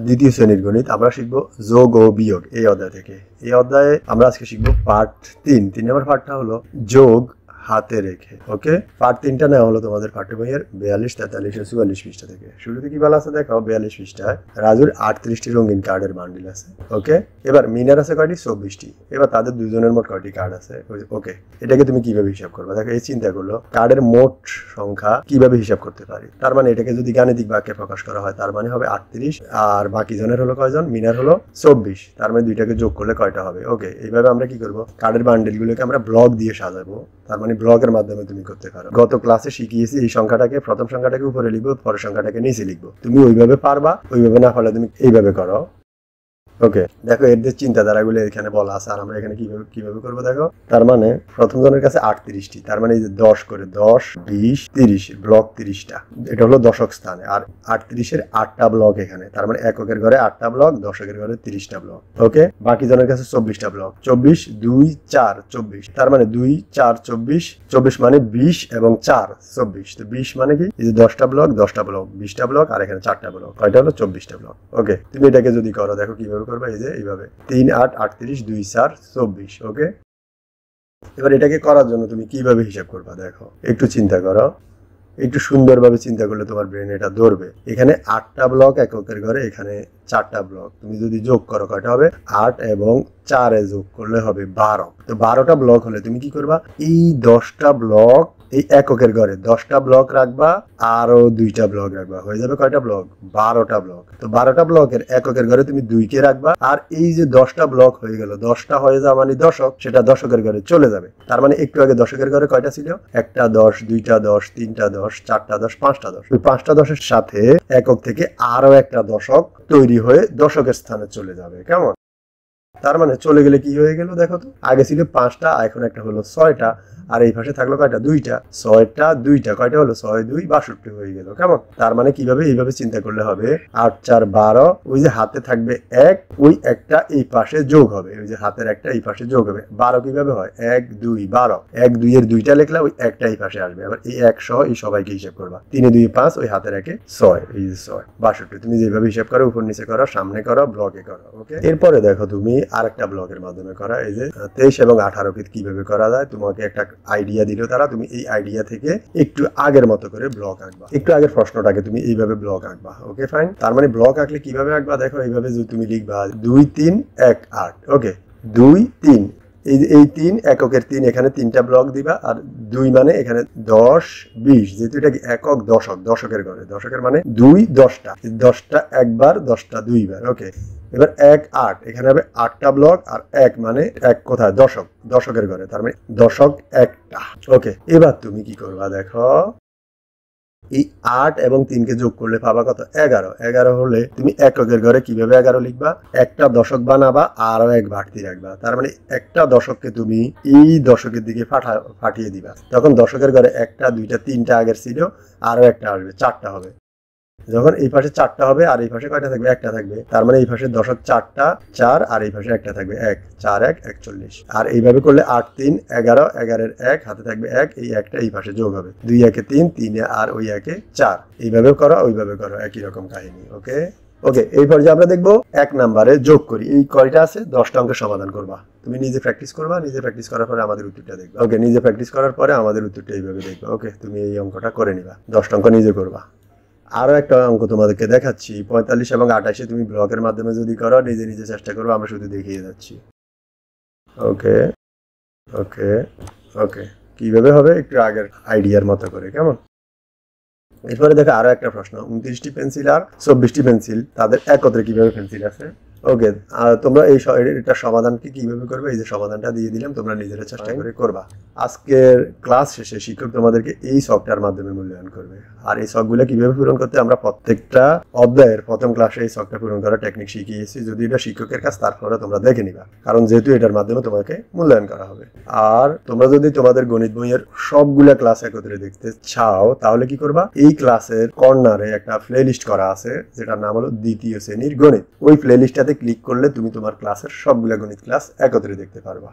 দ্বিতীয় শ্রেণীর গণিত আমরা শিখবো যোগ ও বিয়োগ এই অধ্যায় থেকে। এই অধ্যায়ে আমরা আজকে শিখবো পার্ট 3 নম্বর পার্টটা হলো যোগ হাতে রেখে। ওকে, পার্ট 3টা নেওয়া হলো তোমাদের পাঠ্যবইয়ের 42, 43 ও 44 পৃষ্ঠা থেকে। শুরুতে কি বলা আছে দেখো, 42 পৃষ্ঠায় রাজুর 38টি রঙিন কার্ডের বান্ডিল আছে। ওকে, এবার মিনার আছে কয়টি? 24টি। এবার তাদের দুজনের মোট কয়টি কার্ড আছে? ওকে, এটাকে তুমি কিভাবে হিসাব করবে? দেখো, এই চিন্তা করলো কার্ডের মোট সংখ্যা কিভাবে হিসাব করতে পারি। তার মানে এটাকে যদি গাণিতিক বাক্যে প্রকাশ করা হয় তার মানে হবে 38, আর বাকি জনের হলো কয়জন? মিনার হলো 24। তার মানে দুইটাকে যোগ করলে কয়টা হবে? ওকে, এইভাবে আমরা কি করব, কার্ডের বান্ডিলগুলোকে আমরা ব্লক দিয়ে সাজাবো। তার মানে ব্লকের মাধ্যমে তুমি করতে পারো। গত ক্লাসে শিখিয়েছি এই সংখ্যাটাকে, প্রথম সংখ্যাটাকে উপরে লিখবো, পরের সংখ্যাটাকে নিচে লিখবো। তুমি ওইভাবে পারবা, ওইভাবে না পারলে তুমি এইভাবে করো। ওকে, দেখো এদের চিন্তাধারাগুলো এখানে বলা আছে, আর আমরা এখানে কিভাবে করবো দেখো। তার মানে প্রথম জনের কাছে 38টি, তার মানে এই যে 10 করে 10, 20, 30 ব্লক 30টা, এটা হলো দশক স্থানে। আর 38-এর 8টা ব্লক এখানে, তার মানে এককের ঘরে 8টা ব্লক, দশকের ঘরে 30টা ব্লক। ওকে, বাকি জনের কাছে 24টা ব্লক, 24, 2, 4, 24, তার মানে 2, 4, 24, 24 মানে 20 এবং 4, 24। তো 20 মানে কি? এই যে 10টা ব্লক, 10টা ব্লক, 20টা ব্লক, আর এখানে 4টা ব্লক, কয়টা হলো? 24টা ব্লক। ওকে, তুমি এটাকে যদি করো দেখো কিভাবে করবে। এই যে এইভাবে 3, 8, 38, 2, 4, 24। ওকে, এবার এটাকে করার জন্য তুমি কিভাবে হিসাব করবা দেখো, একটু চিন্তা করো। একটু সুন্দরভাবে চিন্তা করলে তোমার ব্রেন এটা ধরবে। এখানে 8টা ব্লক এককের ঘরে, এখানে 4টা ব্লক। তুমি যদি যোগ করো কয়টা হবে? 8 এবং 4 যোগ করলে হবে 12। তো 12টা ব্লক হলে তুমি কি করবা? এই 10টা ব্লক এই এককের ঘরে 10টা ব্লক রাখবা, আরো 2টা ব্লক রাখবা, হয়ে যাবে কয়টা ব্লক? 12টা ব্লক। তো 12টা ব্লকের এককের ঘরে তুমি 2 কে রাখবা, আর এই যে 10টা ব্লক হয়ে গেল, 10টা হয়ে যাওয়া মানে দশক, সেটা দশকের ঘরে চলে যাবে। তার মানে একটু আগে দশকের ঘরে কয়টা ছিল? 1টা 10, 2টা 10, 3টা 10, 4টা 10, 5টা 10। ওই 5টা 10-এর সাথে একক থেকে আরো একটা দশক তৈরি হয়ে দশকের স্থানে চলে যাবে। কেমন? তার মানে চলে গেলে কি হয়ে গেল দেখো তো, আগে ছিল 5টা, এখন একটা হলো 6টা, আর এই পাশে থাকলো কয়টা? 2টা। 6টা 2টা কয়টা হলো? 6, 2, 62 হয়ে গেল। কেমন? তার মানে কিভাবে? এইভাবে চিন্তা করলে হবে 8, 4, 12, ওই যে হাতে থাকবে 1, ওই একটা এই পাশে যোগ হবে, ওই যে হাতের একটা এই পাশে যোগ হবে। 12 কিভাবে হয়? 1, 2, 12, 1, 2 এর 2টা লিখলে ওই একটা এই পাশে আসবে। আবার এই 1 সহ এই সবাইকে হিসাব করবা। 3, 2, 5, ওই হাতের 1, 6, এই যে 6, 62। তুমি যেভাবে হিসাব করো, উপর নিচে করো, সামনে করো, ব্লকে করো। ওকে, এরপরে দেখো তুমি আরেকটা ব্লকের মাধ্যমে করা, এই যে 23 এবং 18কে কিভাবে করা যায়। তোমাকে একটা আইডিয়া দিল তারা, তুমি এই আইডিয়া থেকে একটু আগের মতো করে ব্লক আঁকবা। একটু আগের প্রশ্নটাকে তুমি এইভাবে ব্লক আঁকবা। ওকে, ফাইন। তার মানে ব্লক আঁকলে কিভাবে আঁকবা দেখো, এইভাবে যদি তুমি লিখবা 2, 3, 1, 8। ওকে, 2, 3, এই 3 এককের 3 এখানে 3টা ব্লক দিবা, আর 2 মানে এখানে 10, 20, যেহেতু এটা একক দশক, দশকের ঘরে, দশকের মানে 2, 10টা, 10টা একবার, 10টা দুইবার। ওকে, এবার 1, 8, এখানে হবে 8টা ব্লক, আর 1 মানে 1 কোথায়? দশক, দশকের ঘরে, তার মানে দশক একটা। ওকে, এবার তুমি কি করবা দেখো, এই 8 এবং 3কে যোগ করলে পাবা কত? 11। 11 হলে তুমি এককের ঘরে কিভাবে 11 লিখবা? একটা দশক বানাবা, আরো 1 বাড়তি রাখবা। তার মানে একটা দশককে তুমি এই দশকের দিকে পাঠিয়ে দিবা। তখন দশকের ঘরে 1টা 2টা 3টা আগের ছিল, আরো একটা আসবে, 4টা হবে। যখন এই পাশে 4টা হবে, আর এই পাশে কয়টা থাকবে? একটা থাকবে। তার মানে এই পাশে দশক 4টা, 4, আর এই পাশে একটা থাকবে 1, 4, 1, 41। আর এইভাবে করলে 8, 3, 11, 11-এর 1 হাতে থাকবে 1, এই একটা এই পাশে যোগ হবে, 2, 1, 3, 3, আর ওই 1, 4। এইভাবে করো, ওইভাবে করো, একই রকম কাহিনী। ওকে ওকে, এই পর্যায়ে আমরা দেখবো 1 নম্বরে যোগ করি। এই কয়টা আছে? 10টা অঙ্কের সমাধান করবা। তুমি নিজে প্র্যাকটিস করবা, নিজে প্র্যাকটিস করার পরে আমাদের উত্তরটা দেখবা। ওকে, নিজে প্র্যাকটিস করার পরে আমাদের উত্তরটা এইভাবে দেখবা। ওকে, তুমি এই অঙ্কটা করে নিবা, 10টা অঙ্ক নিজে করবা। আরো একটা অঙ্ক তোমাদেরকে দেখাচ্ছি, 45 এবং 28-এ তুমি ব্লকের মাধ্যমে যদি করো, নিজে নিজে চেষ্টা করবো, আমরা শুধু দেখিয়ে যাচ্ছি। ওকে ওকে ওকে, কিভাবে হবে একটু আগের আইডিয়ার মতো করে। কেমন? এরপরে দেখো আরো একটা প্রশ্ন, 29টি পেন্সিল আর 24টি পেন্সিল, তাদের একত্রে কিভাবে পেন্সিল আছে। ওকে, তোমরা এটা সমাধানকে কিভাবে করবে, এই যে সমাধানটা দিয়ে দিলাম, তোমরা নিজেরা চেষ্টা করে করবা। আজকের ক্লাস শেষে শিক্ষক তোমাদেরকে এই ছকটার মাধ্যমে মূল্যায়ন করবে। আর এই ছকগুলো কিভাবে পূরণ করতে আমরা প্রত্যেকটা অধ্যায়ের প্রথম ক্লাসে এই ছকটা পূরণ করার টেকনিক শিখিয়েছি। যদি এটা শিক্ষকের কাছ, তারপরে তোমরা দেখে নিবা, কারণ যেহেতু এটার মাধ্যমে তোমাকে মূল্যায়ন করা হবে। আর তোমরা যদি তোমাদের গণিত বইয়ের সবগুলা ক্লাস একত্রে দেখতে চাও, তাহলে কি করবা, এই ক্লাসের কর্নারে একটা প্লে লিস্ট করা আছে, যেটার নাম হলো দ্বিতীয় শ্রেণীর গণিত। ওই প্লে লিস্টটাতে ক্লিক করলে তুমি তোমার ক্লাসের সবগুলা গণিত ক্লাস একত্রে দেখতে পারবা।